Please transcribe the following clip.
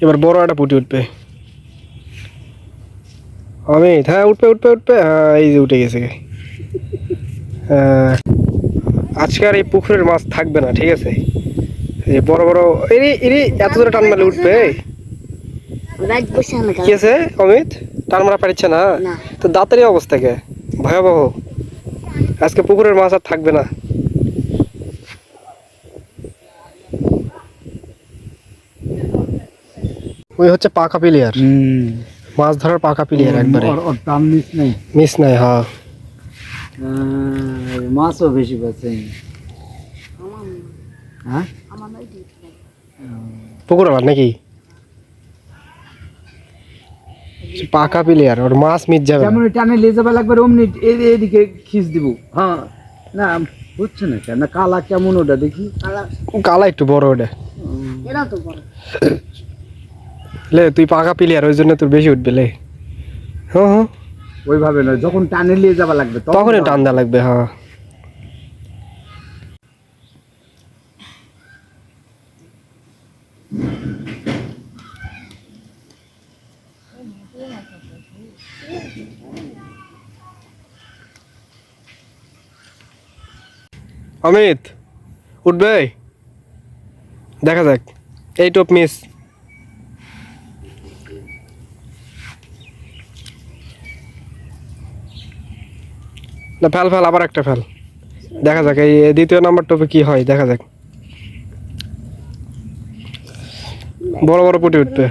এবার বড় একটা পুঁটি উঠবে। অমিত, হ্যাঁ উঠবে উঠবে উঠবে, হ্যাঁ এই যে উঠে গেছে। আজকে আর এই পুকুরের মাছ থাকবে না, ঠিক আছে? এই বড় বড় এরি এত দূরে টান মারলে উঠবে? কি আছে অমিত, টান মারা পারছে না? তো দাঁতেরই অবস্থা কে ভয়াবহ। আজকে পুকুরের মাছ আর থাকবে না। ওই হচ্ছে পাকা প্লেয়ার, মাছ ধরার পাকা প্লেয়ার একবারে। ওর দাম মিস নাই। হ্যাঁ মাছও বেশি পাচ্ছে। হ্যাঁ পুকুর আবার নাকি পাকা প্লেয়ার, ওর মাছ মিট যাবে যেমন টানে নিয়ে যাবে লাগবে অমনি এদিকে খিচ দিব। হ্যাঁ না বুঝছে না কেন কালা কেমন ওটা দেখি। কালা একটু বড় ওটা। এরা তো বড় লে তুই পাকা প্লেয়ার, ওই জন্য তোর বেশি উঠবে লে। হ্যাঁ হ্যাঁ ওইভাবে নয়, যখন টানে নিয়ে যাবা লাগবে তখনই টান দেওয়া লাগবে। হ্যাঁ অমিত উঠবে, দেখা যাক। এই টপ মিস। না ফেল ফেল, আবার একটা ফেল, দেখা যাক এই দ্বিতীয় নাম্বার টপে কি হয়, দেখা যাক। বড় বড় পুঁটি উঠবে।